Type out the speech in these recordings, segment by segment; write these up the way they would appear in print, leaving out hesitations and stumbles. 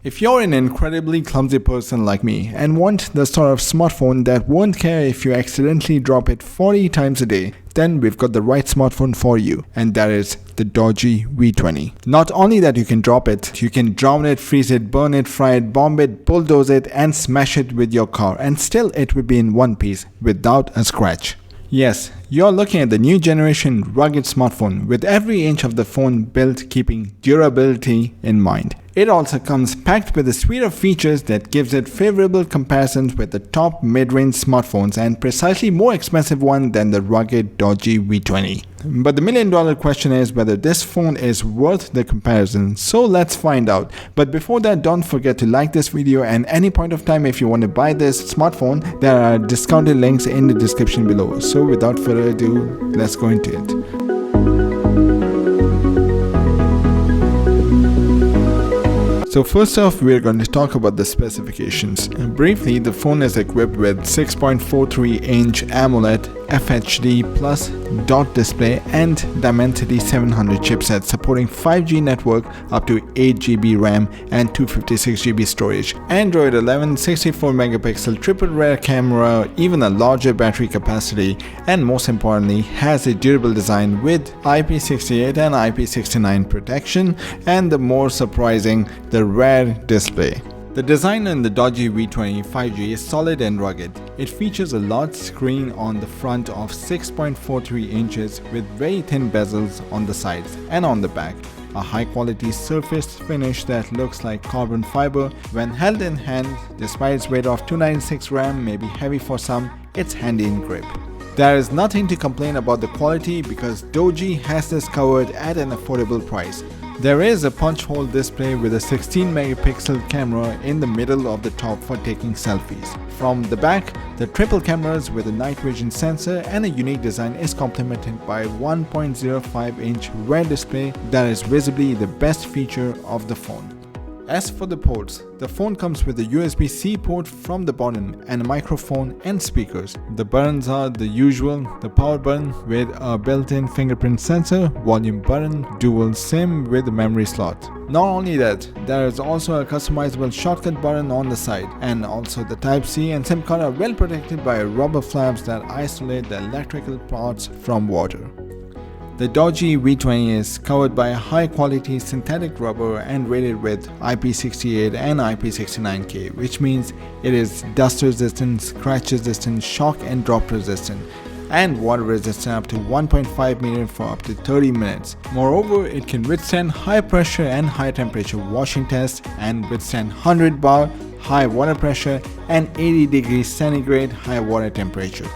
If you're an incredibly clumsy person like me and want the sort of smartphone that won't care if you accidentally drop it 40 times a day, then we've got the right smartphone for you, and that is the DOOGEE V20. Not only that you can drop it, you can drown it, freeze it, burn it, fry it, bomb it, bulldoze it and smash it with your car, and still it would be in one piece without a scratch. Yes, you're looking at the new generation rugged smartphone with every inch of the phone built keeping durability in mind. It also comes packed with a suite of features that gives it favorable comparisons with the top mid-range smartphones and precisely more expensive one than the rugged DOOGEE V20. But the million-dollar question is whether this phone is worth the comparison, so let's find out. But before that, don't forget to like this video, and any point of time if you want to buy this smartphone, there are discounted links in the description below. So without further ado, let's go into it. So first off, we're going to talk about the specifications. Briefly, the phone is equipped with 6.43-inch AMOLED FHD plus dot display and Dimensity 700 chipset supporting 5G network, up to 8GB RAM and 256GB storage. Android 11 64 megapixel triple rear camera, even a larger battery capacity, and most importantly has a durable design with IP68 and IP69 protection, and the more surprising, the rear display. The design in the DOOGEE V20 5G is solid and rugged. It features a large screen on the front of 6.43 inches with very thin bezels on the sides and on the back. A high quality surface finish that looks like carbon fiber. When held in hand, despite its weight of 296 grams may be heavy for some, it's handy in grip. There is nothing to complain about the quality because DOOGEE has this covered at an affordable price. There is a punch hole display with a 16 megapixel camera in the middle of the top for taking selfies. From the back, the triple cameras with a night vision sensor and a unique design is complemented by a 1.05-inch rear display that is visibly the best feature of the phone. As for the ports, the phone comes with a USB-C port from the bottom and a microphone and speakers. The buttons are the usual, the power button with a built-in fingerprint sensor, volume button, dual SIM with a memory slot. Not only that, there is also a customizable shortcut button on the side, and also the Type-C and SIM card are well protected by rubber flaps that isolate the electrical parts from water. The DOOGEE V20 is covered by a high-quality synthetic rubber and rated with IP68 and IP69K, which means it is dust resistant, scratch resistant, shock and drop resistant, and water resistant up to 1.5 meters for up to 30 minutes. Moreover, it can withstand high pressure and high temperature washing tests and withstand 100 bar high water pressure and 80 degrees centigrade high water temperature.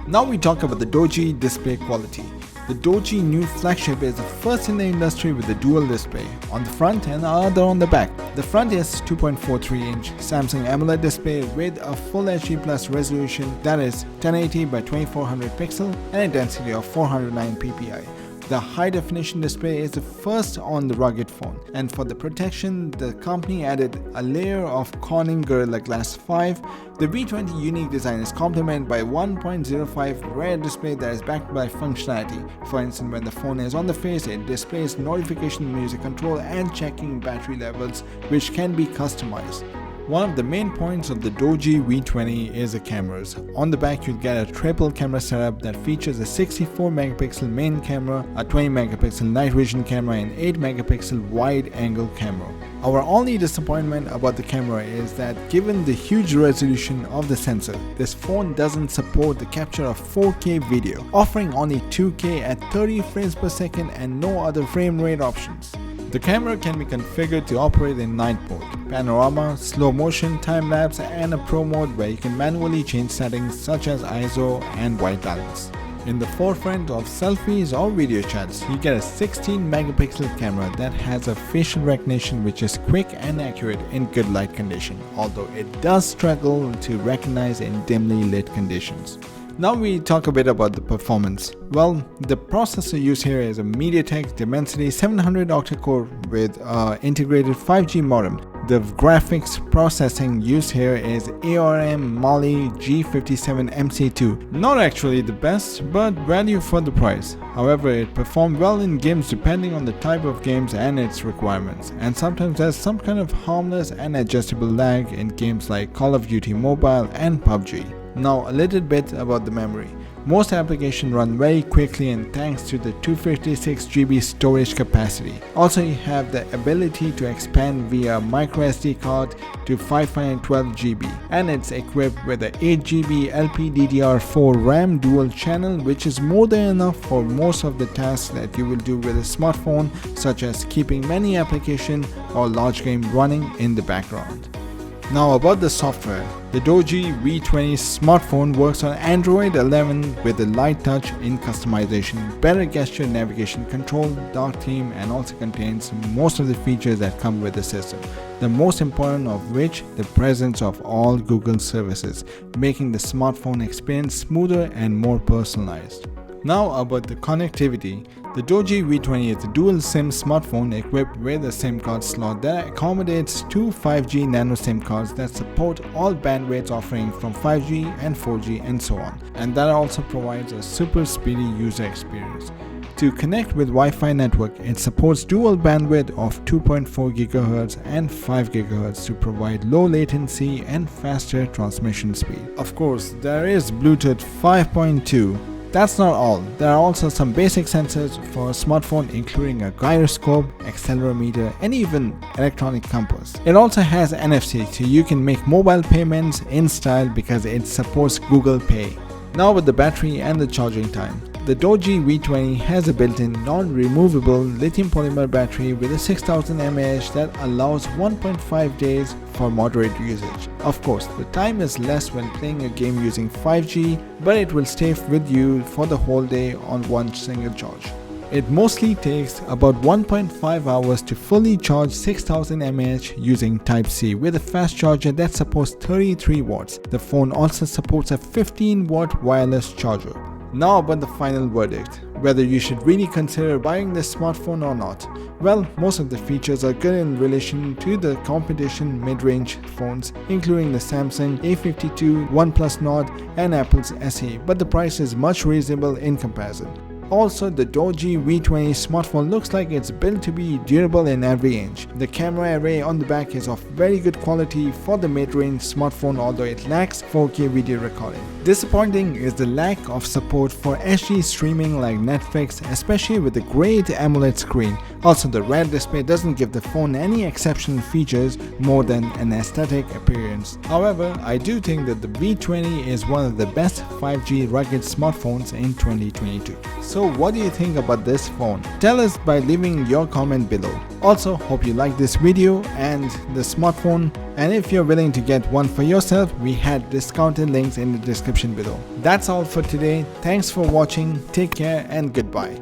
Now we talk about the DOOGEE display quality. The DOOGEE new flagship is the first in the industry with a dual display, on the front and the other on the back. The front is 2.43-inch Samsung AMOLED display with a Full HD Plus resolution that is 1080 by 2400 pixel and a density of 409 ppi. The high-definition display is the first on the rugged phone, and for the protection, the company added a layer of Corning Gorilla Glass 5. The V20 unique design is complemented by 1.05 rear display that is backed by functionality. For instance, when the phone is on the face, it displays notification, music control, and checking battery levels, which can be customized. One of the main points of the DOOGEE V20 is the cameras. On the back, you'll get a triple camera setup that features a 64 megapixel main camera, a 20 megapixel night vision camera, and 8 megapixel wide angle camera. Our only disappointment about the camera is that given the huge resolution of the sensor, this phone doesn't support the capture of 4K video, offering only 2K at 30 frames per second and no other frame rate options. The camera can be configured to operate in night mode, panorama, slow motion, time-lapse, and a pro mode where you can manually change settings such as ISO and white balance. In the forefront of selfies or video chats, you get a 16 megapixel camera that has a facial recognition which is quick and accurate in good light condition, although it does struggle to recognize in dimly lit conditions. Now we talk a bit about the performance. Well, the processor used here is a MediaTek Dimensity 700 octa-core with integrated 5G modem. The graphics processing used here is ARM Mali G57 MC2. Not actually the best, but value for the price. However, it performed well in games depending on the type of games and its requirements, and sometimes there's some kind of harmless and adjustable lag in games like Call of Duty Mobile and PUBG. Now a little bit about the memory. Most applications run very quickly and thanks to the 256 GB storage capacity. Also, you have the ability to expand via microSD card to 512 GB, and it's equipped with a 8 GB LPDDR4 RAM dual channel, which is more than enough for most of the tasks that you will do with a smartphone, such as keeping many applications or large game running in the background. Now about the software. The DOOGEE V20 smartphone works on Android 11 with a light touch in customization, better gesture navigation control, dark theme, and also contains most of the features that come with the system. The most important of which, the presence of all Google services, making the smartphone experience smoother and more personalized. Now about the connectivity. The DOOGEE V20 is a dual SIM smartphone equipped with a SIM card slot that accommodates two 5G nano SIM cards that support all bandwidths offering from 5G and 4G and so on, and that also provides a super speedy user experience. To connect with Wi-Fi network, it supports dual bandwidth of 2.4 GHz and 5 GHz to provide low latency and faster transmission speed. Of course, there is Bluetooth 5.2. That's not all. There are also some basic sensors for a smartphone, including a gyroscope, accelerometer, and even electronic compass. It also has NFC, so you can make mobile payments in style because it supports Google Pay. Now with the battery and the charging time. The DOOGEE V20 has a built-in non-removable lithium polymer battery with a 6000 mAh that allows 1.5 days for moderate usage. Of course, the time is less when playing a game using 5G, but it will stay with you for the whole day on one single charge. It mostly takes about 1.5 hours to fully charge 6000 mAh using Type-C with a fast charger that supports 33 watts. The phone also supports a 15-watt wireless charger. Now about the final verdict, whether you should really consider buying this smartphone or not. Well, most of the features are good in relation to the competition mid-range phones, including the Samsung A52, OnePlus Nord, and Apple's SE, but the price is much reasonable in comparison. Also, the DOOGEE V20 smartphone looks like it's built to be durable in every inch. The camera array on the back is of very good quality for the mid-range smartphone, although it lacks 4K video recording. Disappointing is the lack of support for HD streaming like Netflix, especially with the great AMOLED screen. Also, the red display doesn't give the phone any exceptional features more than an aesthetic appearance. However, I do think that the V20 is one of the best 5G rugged smartphones in 2022. So what do you think about this phone? Tell us by leaving your comment below. Also, hope you like this video and the smartphone, and if you're willing to get one for yourself, we had discounted links in the description below. That's all for today. Thanks for watching, take care and goodbye.